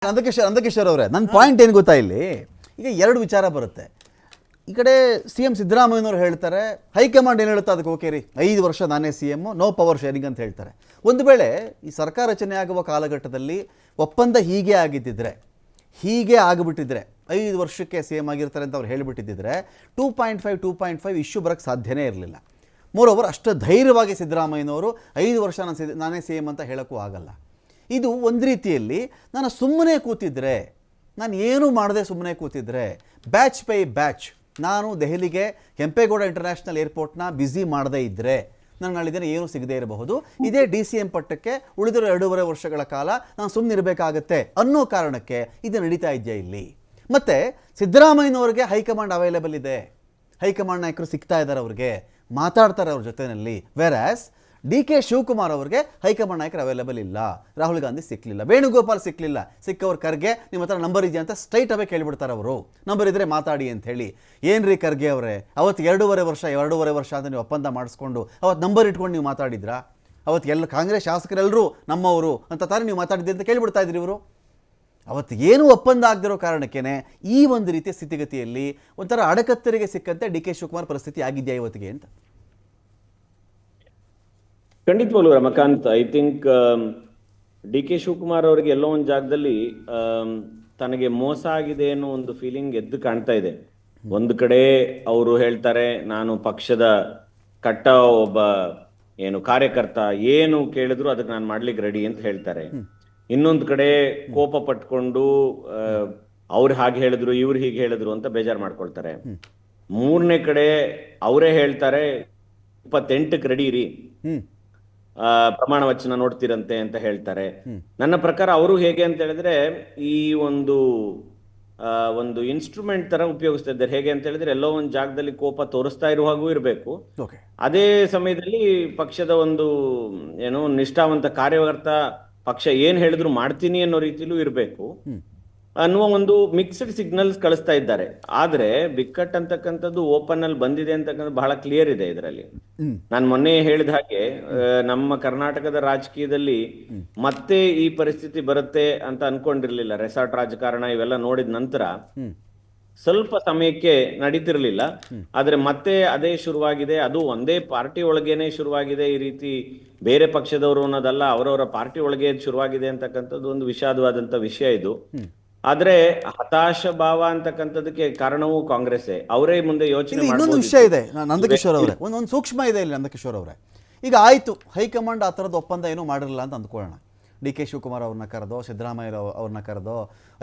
ನಂದಕಿಶೋರ್ ಅವರೇ, ನನ್ನ ಪಾಯಿಂಟ್ ಏನು ಗೊತ್ತಾ, ಇಲ್ಲಿ ಈಗ ಎರಡು ವಿಚಾರ ಬರುತ್ತೆ. ಈ ಕಡೆ ಸಿ ಎಂ ಸಿದ್ದರಾಮಯ್ಯನವರು ಹೇಳ್ತಾರೆ, ಹೈಕಮಾಂಡ್ ಏನು ಹೇಳುತ್ತೆ ಅದಕ್ಕೆ ಓಕೆ ರೀ, 5 ವರ್ಷ ನಾನೇ C M, no power sharing ಅಂತ ಹೇಳ್ತಾರೆ. ಒಂದು ವೇಳೆ ಈ ಸರ್ಕಾರ ರಚನೆ ಆಗುವ ಕಾಲಘಟ್ಟದಲ್ಲಿ ಒಪ್ಪಂದ ಹೀಗೆ ಆಗಿದ್ದಿದ್ರೆ, ಹೀಗೆ ಆಗಿಬಿಟ್ಟಿದ್ರೆ, 5 ವರ್ಷಕ್ಕೆ ಸಿ ಎಮ್ ಆಗಿರ್ತಾರೆ ಅಂತ ಅವ್ರು ಹೇಳಿಬಿಟ್ಟಿದ್ದಿದ್ರೆ 2.5 ಇಶ್ಯೂ ಬರೋಕ್ಕೆ ಸಾಧ್ಯನೇ ಇರಲಿಲ್ಲ. ಮೋರೋವರ್ ಅಷ್ಟು ಧೈರ್ಯವಾಗಿ ಸಿದ್ದರಾಮಯ್ಯನವರು 5 ವರ್ಷ ನಾನೇ ಸಿ ಎಮ್ ಅಂತ ಹೇಳೋಕ್ಕೂ ಆಗಲ್ಲ. ಇದು ಒಂದು ರೀತಿಯಲ್ಲಿ ನಾನು ಸುಮ್ಮನೆ ಕೂತಿದ್ರೆ, ನಾನು ಏನೂ ಮಾಡದೆ ಸುಮ್ಮನೆ ಕೂತಿದ್ರೆ, ಬ್ಯಾಚ್ ಪೈ ಬ್ಯಾಚ್ ನಾನು ದೆಹಲಿಗೆ ಕೆಂಪೇಗೌಡ ಇಂಟರ್ನ್ಯಾಷನಲ್ ಏರ್ಪೋರ್ಟ್ನ ಬ್ಯುಸಿ ಮಾಡದೇ ಇದ್ದರೆ ನಾನು ನಾಳೆ ದಿನ ಏನೂ ಸಿಗದೇ ಇರಬಹುದು. ಇದೇ ಡಿ ಸಿ ಎಂ ಪಟ್ಟಕ್ಕೆ ಉಳಿದಿರೋ 2.5 ವರ್ಷಗಳ ಕಾಲ ನಾನು ಸುಮ್ಮನೆ ಇರಬೇಕಾಗತ್ತೆ ಅನ್ನೋ ಕಾರಣಕ್ಕೆ ಇದು ನಡೀತಾ ಇದೆಯಾ ಇಲ್ಲಿ. ಮತ್ತು ಸಿದ್ದರಾಮಯ್ಯನವ್ರಿಗೆ ಹೈಕಮಾಂಡ್ ಅವೈಲೇಬಲ್ ಇದೆ, ಹೈಕಮಾಂಡ್ ನಾಯಕರು ಸಿಗ್ತಾ ಇದ್ದಾರೆ, ಅವ್ರಿಗೆ ಮಾತಾಡ್ತಾರೆ ಅವ್ರ ಜೊತೆಯಲ್ಲಿ. ವೆರಾಸ್ ಡಿ ಕೆ ಶಿವಕುಮಾರ್ ಅವ್ರಿಗೆ ಹೈಕಮಾಂಡ್ ನಾಯಕರು ಅವೈಲೇಬಲ್ ಇಲ್ಲ, ರಾಹುಲ್ ಗಾಂಧಿ ಸಿಕ್ಕಲಿಲ್ಲ, ವೇಣುಗೋಪಾಲ್ ಸಿಕ್ಕಲಿಲ್ಲ. ಸಿಕ್ಕವ್ರ ಖರ್ಗೆ ನಿಮ್ಮ ಹತ್ರ ನಂಬರ್ ಇದೆಯಾ ಅಂತ ಸ್ಟ್ರೈಟ್ ಅವೇ ಕೇಳಿಬಿಡ್ತಾರೆ ಅವರು. ನಂಬರ್ ಇದ್ದರೆ ಮಾತಾಡಿ ಅಂತ ಹೇಳಿ. ಏನ್ರಿ ಖರ್ಗೆ ಅವರೇ, ಅವತ್ತು 2.5 ವರ್ಷ ಅಂತ ನೀವು ಒಪ್ಪಂದ ಮಾಡಿಸ್ಕೊಂಡು ಅವತ್ತು ನಂಬರ್ ಇಟ್ಕೊಂಡು ನೀವು ಮಾತಾಡಿದ್ರಾ? ಅವತ್ತು ಎಲ್ಲ ಕಾಂಗ್ರೆಸ್ ಶಾಸಕರೆಲ್ಲರೂ ನಮ್ಮವರು ಅಂತ ತಾನೇ ನೀವು ಮಾತಾಡಿದ್ರಿ ಅಂತ ಕೇಳಿಬಿಡ್ತಾ ಇದ್ರಿ ಇವರು. ಅವತ್ತು ಏನೂ ಒಪ್ಪಂದ ಆಗದಿರೋ ಕಾರಣಕ್ಕೇ ಈ ಒಂದು ರೀತಿಯ ಸ್ಥಿತಿಗತಿಯಲ್ಲಿ ಒಂಥರ ಅಡಕತ್ತರಿಗೆ ಸಿಕ್ಕಂತೆ ಡಿ ಕೆ ಶಿವಕುಮಾರ್ ಪರಿಸ್ಥಿತಿ ಆಗಿದೆಯಾ ಇವತ್ತಿಗೆ ಅಂತ? ಖಂಡಿತವಾಗ್ಲೂ Ramakant, I think D K Shivakumar ಅವರಿಗೆ ಎಲ್ಲೋ ಒಂದು ಜಾಗದಲ್ಲಿ ತನಗೆ ಮೋಸ ಆಗಿದೆ ಅನ್ನೋ ಒಂದು ಫೀಲಿಂಗ್ ಎದ್ದು ಕಾಣ್ತಾ ಇದೆ. ಒಂದು ಕಡೆ ಅವರು ಹೇಳ್ತಾರೆ, ನಾನು ಪಕ್ಷದ ಕಟ್ಟ ಒಬ್ಬ ಕಾರ್ಯಕರ್ತ, ಏನು ಕೇಳಿದ್ರು ಅದಕ್ಕೆ ನಾನು ಮಾಡ್ಲಿಕ್ಕೆ ರೆಡಿ ಅಂತ ಹೇಳ್ತಾರೆ. ಇನ್ನೊಂದು ಕಡೆ ಕೋಪ ಪಟ್ಕೊಂಡು ಅವ್ರು ಹಾಗೆ ಹೇಳಿದ್ರು, ಇವ್ರು ಹೀಗೆ ಹೇಳಿದ್ರು ಅಂತ ಬೇಜಾರು ಮಾಡ್ಕೊಳ್ತಾರೆ. ಮೂರನೇ ಕಡೆ ಅವರೇ ಹೇಳ್ತಾರೆ 28ಕ್ಕೆ ರೆಡಿ ರೀ, ಪ್ರಮಾಣ ವಚನ ನೋಡ್ತಿರಂತೆ ಅಂತ ಹೇಳ್ತಾರೆ. ನನ್ನ ಪ್ರಕಾರ ಅವರು ಹೇಗೆ ಅಂತ ಹೇಳಿದ್ರೆ ಈ ಒಂದು ಇನ್ಸ್ಟ್ರೂಮೆಂಟ್ ತರ ಉಪಯೋಗಿಸ್ತಾ ಇದ್ದಾರೆ. ಹೇಗೆ ಅಂತ ಹೇಳಿದ್ರೆ ಎಲ್ಲೋ ಒಂದು ಜಾಗದಲ್ಲಿ ಕೋಪ ತೋರಿಸ್ತಾ ಇರುವಾಗೂ ಇರಬೇಕು, ಅದೇ ಸಮಯದಲ್ಲಿ ಪಕ್ಷದ ಒಂದು ನಿಷ್ಠಾವಂತ ಕಾರ್ಯಕರ್ತ, ಪಕ್ಷ ಏನ್ ಹೇಳಿದ್ರು ಮಾಡ್ತೀನಿ ಅನ್ನೋ ರೀತಿಲೂ ಇರಬೇಕು ಅನ್ನುವ ಒಂದು ಮಿಕ್ಸ್ಡ್ ಸಿಗ್ನಲ್ಸ್ ಕಳಿಸ್ತಾ ಇದ್ದಾರೆ. ಆದ್ರೆ ಬಿಕ್ಕಟ್ ಅಂತಕ್ಕಂಥದ್ದು ಓಪನ್ ಅಲ್ಲಿ ಬಂದಿದೆ ಅಂತಕ್ಕಂಥದ್ದು ಬಹಳ ಕ್ಲಿಯರ್ ಇದೆ ಇದರಲ್ಲಿ. ನಾನು ಮೊನ್ನೆ ಹೇಳಿದ ಹಾಗೆ ನಮ್ಮ ಕರ್ನಾಟಕದ ರಾಜಕೀಯದಲ್ಲಿ ಮತ್ತೆ ಈ ಪರಿಸ್ಥಿತಿ ಬರುತ್ತೆ ಅಂತ ಅನ್ಕೊಂಡಿರ್ಲಿಲ್ಲ. ರೆಸಾರ್ಟ್ ರಾಜಕಾರಣ ಇವೆಲ್ಲ ನೋಡಿದ ನಂತರ ಸ್ವಲ್ಪ ಸಮಯಕ್ಕೆ ನಡೀತಿರ್ಲಿಲ್ಲ, ಆದ್ರೆ ಮತ್ತೆ ಅದೇ ಶುರುವಾಗಿದೆ. ಅದು ಒಂದೇ ಪಾರ್ಟಿ ಒಳಗೇನೆ ಶುರುವಾಗಿದೆ. ಈ ರೀತಿ ಬೇರೆ ಪಕ್ಷದವರು ಅನ್ನೋದಲ್ಲ, ಅವರವರ ಪಾರ್ಟಿ ಒಳಗೆ ಶುರುವಾಗಿದೆ ಅಂತಕ್ಕಂಥದ್ದು ಒಂದು ವಿಷಾದವಾದಂತ ವಿಷಯ ಇದು. ಆದ್ರೆ ಹತಾಶ ಭಾವ ಅಂತಕ್ಕಂಥದಕ್ಕೆ ಕಾರಣವೂ ಕಾಂಗ್ರೆಸ್ಸೇ. ಅವರೇ ಮುಂದೆ ಯೋಚನೆ ಇನ್ನೊಂದು ವಿಷಯ ಇದೆ ನಂದಕಿಶೋರ್ ಅವರೇ, ಒಂದೊಂದು ಸೂಕ್ಷ್ಮ ಇದೆ ಇಲ್ಲಿ ನಂದಕಿಶೋರ್ ಅವರೇ. ಈಗ ಆಯ್ತು, ಹೈಕಮಾಂಡ್ ಆ ಥರದ ಒಪ್ಪಂದ ಏನೂ ಮಾಡಿರಲಿಲ್ಲ ಅಂತ ಅಂದ್ಕೊಳ್ಳೋಣ. ಡಿ ಕೆ ಶಿವಕುಮಾರ್ ಅವ್ರನ್ನ ಕರೆದೋ, ಸಿದ್ದರಾಮಯ್ಯ ಅವ್ರನ್ನ ಕರೆದೋ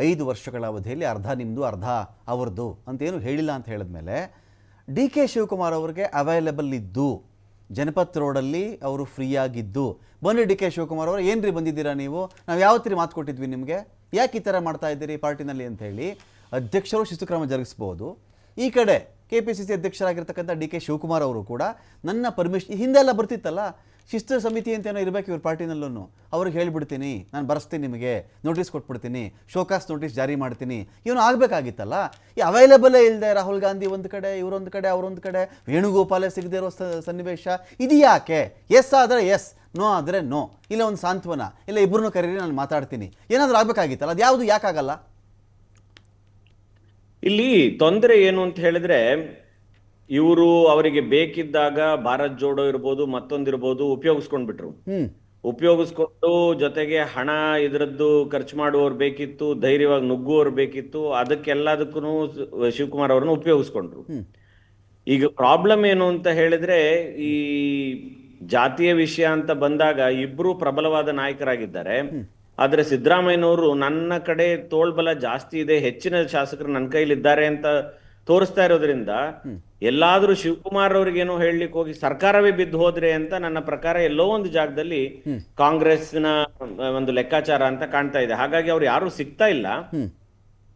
5 ವರ್ಷಗಳ ಅವಧಿಯಲ್ಲಿ ಅರ್ಧ ನಿಮ್ಮದು ಅರ್ಧ ಅವ್ರದ್ದು ಅಂತೇನು ಹೇಳಿಲ್ಲ ಅಂತ ಹೇಳಿದ್ಮೇಲೆ, ಡಿ ಕೆ ಶಿವಕುಮಾರ್ ಅವ್ರಿಗೆ ಅವೈಲೇಬಲ್ ಇದ್ದು, ಜನಪತ್ ರೋಡಲ್ಲಿ ಅವರು ಫ್ರೀ ಆಗಿದ್ದು, ಬನ್ನಿ ಡಿ ಕೆ ಶಿವಕುಮಾರ್ ಅವರು, ಏನ್ರಿ ಬಂದಿದ್ದೀರಾ ನೀವು, ನಾವು ಯಾವತ್ತೀರಿ ಮಾತು ಕೊಟ್ಟಿದ್ವಿ ನಿಮಗೆ, ಯಾಕೆ ಈ ಥರ ಮಾಡ್ತಾ ಇದ್ದೀರಿ ಪಾರ್ಟಿನಲ್ಲಿ ಅಂತ ಹೇಳಿ ಅಧ್ಯಕ್ಷರು ಶಿಸ್ತುಕ್ರಮ ಜರುಗಿಸ್ಬೋದು. ಈ ಕಡೆ KPCC ಅಧ್ಯಕ್ಷರಾಗಿರ್ತಕ್ಕಂಥ ಡಿ ಕೆ ಶಿವಕುಮಾರ್ ಅವರು ಕೂಡ ನನ್ನ ಪರ್ಮಿಷನ್, ಹಿಂದೆಲ್ಲ ಬರ್ತಿತ್ತಲ್ಲ ಶಿಸ್ತು ಸಮಿತಿ ಅಂತ ಏನೋ ಇರಬೇಕು ಇವ್ರ ಪಾರ್ಟಿನಲ್ಲೂ, ಅವ್ರಿಗೆ ಹೇಳಿಬಿಡ್ತೀನಿ, ನಾನು ಬರೆಸ್ತೀನಿ, ನಿಮಗೆ ನೋಟಿಸ್ ಕೊಟ್ಬಿಡ್ತೀನಿ, ಶೋಕಾಸ್ ನೋಟಿಸ್ ಜಾರಿ ಮಾಡ್ತೀನಿ, ಇವನು ಆಗಬೇಕಾಗಿತ್ತಲ್ಲ. ಈ ಅವೈಲೇಬಲೇ ಇಲ್ಲದೆ ರಾಹುಲ್ ಗಾಂಧಿ ಒಂದು ಕಡೆ, ಇವರೊಂದು ಕಡೆ, ಅವರೊಂದು ಕಡೆ, ವೇಣುಗೋಪಾಲೇ ಸಿಗದೇ ಇರೋ ಸನ್ನಿವೇಶ ಇದು ಯಾಕೆ? ಎಸ್ ಆದರೆ ಎಸ್, ನೋ ಆದರೆ ನೋ, ಇಲ್ಲ ಒಂದು ಸಾಂತ್ವನ, ಇಲ್ಲ ಇಬ್ಬರನ್ನೂ ಕರೀರಿ, ನಾನು ಮಾತಾಡ್ತೀನಿ, ಏನಾದರೂ ಆಗಬೇಕಾಗಿತ್ತಲ್ಲ, ಅದು ಯಾವುದು ಯಾಕಾಗಲ್ಲ? ಇಲ್ಲಿ ತೊಂದರೆ ಏನು ಅಂತ ಹೇಳಿದ್ರೆ, ಇವರು ಅವರಿಗೆ ಬೇಕಿದ್ದಾಗ ಭಾರತ್ ಜೋಡೋ ಇರ್ಬೋದು, ಮತ್ತೊಂದಿರ್ಬೋದು, ಉಪಯೋಗಿಸ್ಕೊಂಡ್ಬಿಟ್ರು. ಉಪಯೋಗಿಸ್ಕೊಂಡು ಜೊತೆಗೆ ಹಣ ಇದರದ್ದು ಖರ್ಚು ಮಾಡುವವ್ರು ಬೇಕಿತ್ತು, ಧೈರ್ಯವಾಗಿ ನುಗ್ಗುವವ್ರು ಬೇಕಿತ್ತು, ಅದಕ್ಕೆಲ್ಲದಕ್ಕೂ ಶಿವಕುಮಾರ್ ಅವ್ರನ್ನ ಉಪಯೋಗಿಸ್ಕೊಂಡ್ರು. ಈಗ ಪ್ರಾಬ್ಲಮ್ ಏನು ಅಂತ ಹೇಳಿದ್ರೆ, ಈ ಜಾತಿಯ ವಿಷಯ ಅಂತ ಬಂದಾಗ ಇಬ್ರು ಪ್ರಬಲವಾದ ನಾಯಕರಾಗಿದ್ದಾರೆ. ಆದ್ರೆ ಸಿದ್ದರಾಮಯ್ಯನವರು ನನ್ನ ಕಡೆ ತೋಳ್ಬಲ ಜಾಸ್ತಿ ಇದೆ, ಹೆಚ್ಚಿನ ಶಾಸಕರು ನನ್ನ ಕೈಲಿದ್ದಾರೆ ಅಂತ ತೋರಿಸ್ತಾ ಇರೋದ್ರಿಂದ ಎಲ್ಲಾದ್ರೂ ಶಿವಕುಮಾರ್ ಅವ್ರಿಗೇನೋ ಹೇಳಲಿಕ್ಕೆ ಹೋಗಿ ಸರ್ಕಾರವೇ ಬಿದ್ದು ಹೋದ್ರೆ ಅಂತ ನನ್ನ ಪ್ರಕಾರ ಎಲ್ಲೋ ಒಂದು ಜಾಗದಲ್ಲಿ ಕಾಂಗ್ರೆಸ್ನ ಒಂದು ಲೆಕ್ಕಾಚಾರ ಅಂತ ಕಾಣ್ತಾ ಇದೆ. ಹಾಗಾಗಿ ಅವ್ರು ಯಾರು ಸಿಗ್ತಾ ಇಲ್ಲ.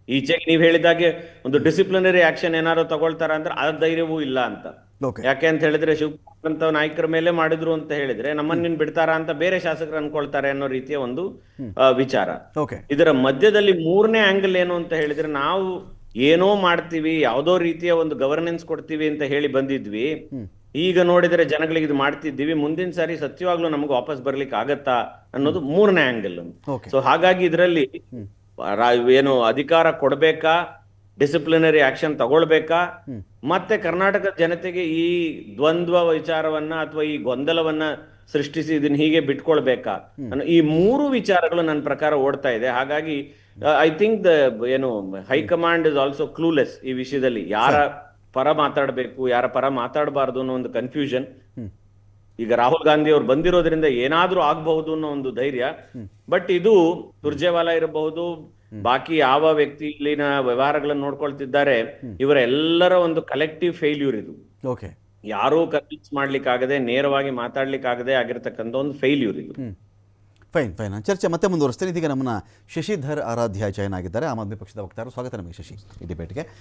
ಈಚೆಗೆ ನೀವ್ ಹೇಳಿದಾಗೆ ಒಂದು ಡಿಸಿಪ್ಲಿನರಿ ಆಕ್ಷನ್ ಏನಾದ್ರು ತಗೊಳ್ತಾರ ಅಂದ್ರೆ ಆ ಧೈರ್ಯವೂ ಇಲ್ಲ ಅಂತ. ಯಾಕೆ ಅಂತ ಹೇಳಿದ್ರೆ ಶಿವಕುಮಾರ್ ಅಂತ ನಾಯಕರ ಮೇಲೆ ಮಾಡಿದ್ರು ಅಂತ ಹೇಳಿದ್ರೆ ನಮ್ಮನ್ನ ಬಿಡ್ತಾರ ಅಂತ ಬೇರೆ ಶಾಸಕರು ಅನ್ಕೊಳ್ತಾರೆ ಅನ್ನೋ ರೀತಿಯ ಒಂದು ವಿಚಾರ. ಇದರ ಮಧ್ಯದಲ್ಲಿ ಮೂರನೇ ಆಂಗಲ್ ಏನು ಅಂತ ಹೇಳಿದ್ರೆ, ನಾವು ಏನೋ ಮಾಡ್ತೀವಿ, ಯಾವ್ದೋ ರೀತಿಯ ಒಂದು ಗವರ್ನೆನ್ಸ್ ಕೊಡ್ತೀವಿ ಅಂತ ಹೇಳಿ ಬಂದಿದ್ವಿ, ಈಗ ನೋಡಿದ್ರೆ ಜನಗಳಿಗೆ ಇದು ಮಾಡ್ತಿದ್ದೀವಿ, ಮುಂದಿನ ಸಾರಿ ಸತ್ಯವಾಗ್ಲೂ ನಮಗೆ ವಾಪಸ್ ಬರ್ಲಿಕ್ಕೆ ಆಗತ್ತಾ ಅನ್ನೋದು ಮೂರನೇ ಆಂಗಲ್. ಸೊ ಹಾಗಾಗಿ ಇದರಲ್ಲಿ ಏನು ಅಧಿಕಾರ ಕೊಡ್ಬೇಕಾ, ಡಿಸಿಪ್ಲಿನರಿ ಆಕ್ಷನ್ ತಗೊಳ್ಬೇಕಾ, ಮತ್ತೆ ಕರ್ನಾಟಕದ ಜನತೆಗೆ ಈ ದ್ವಂದ್ವ ವಿಚಾರವನ್ನ ಅಥವಾ ಈ ಗೊಂದಲವನ್ನ ಸೃಷ್ಟಿಸಿ ಇದನ್ನ ಹೀಗೆ ಬಿಟ್ಕೊಳ್ಬೇಕಾ ಅನ್ನೋ ಈ ಮೂರು ವಿಚಾರಗಳು ನನ್ನ ಪ್ರಕಾರ ಓಡ್ತಾ ಇದೆ. ಹಾಗಾಗಿ ಐ ಥಿಂಕ್ ಏನು ಹೈಕಮಾಂಡ್ ಇಸ್ ಆಲ್ಸೋ ಕ್ಲೂಲೆಸ್ ಈ ವಿಷಯದಲ್ಲಿ. ಯಾರ ಪರ ಮಾತಾಡಬೇಕು, ಯಾರ ಪರ ಮಾತಾಡಬಾರ್ದು ಅನ್ನೋ ಒಂದು ಕನ್ಫ್ಯೂಷನ್. ಈಗ ರಾಹುಲ್ ಗಾಂಧಿ ಅವ್ರು ಬಂದಿರೋದ್ರಿಂದ ಏನಾದ್ರೂ ಆಗಬಹುದು ಅನ್ನೋ ಒಂದು ಧೈರ್ಯ. ಬಟ್ ಇದು ಸುರ್ಜೇವಾಲಾ ಇರಬಹುದು, ಬಾಕಿ ಯಾವ ವ್ಯಕ್ತಿ ಇಲ್ಲಿನ ವ್ಯವಹಾರಗಳನ್ನು ನೋಡ್ಕೊಳ್ತಿದ್ದಾರೆ, ಇವರ ಎಲ್ಲರ ಒಂದು ಕಲೆಕ್ಟಿವ್ ಫೇಲ್ಯೂರ್ ಇದು. ಓಕೆ, ಯಾರೂ ಕನ್ವಿನ್ಸ್ ಮಾಡ್ಲಿಕ್ಕಾಗದೆ, ನೇರವಾಗಿ ಮಾತಾಡ್ಲಿಕ್ಕಾಗದೆ ಆಗಿರ್ತಕ್ಕಂಥ ಒಂದು ಫೇಲ್ಯೂರ್ ಇದು. Fine fine. ಚರ್ಚೆ ಮತ್ತೆ ಮುಂದುವರಿಸ್ತೇನೆ. ಇದೀಗ ನಮ್ಮನ್ನ ಶಶಿಧರ್ ಆರಾಧ್ಯ ಜಾಯ್ನ್ ಆಗಿದ್ದಾರೆ, ಆಮ್ ಆದ್ಮಿ ಪಕ್ಷದ ವಕ್ತಾರರು. ಸ್ವಾಗತ ನಮಗೆ ಶಶಿ ಈ ಡಿಬೇಟ್ಗೆ.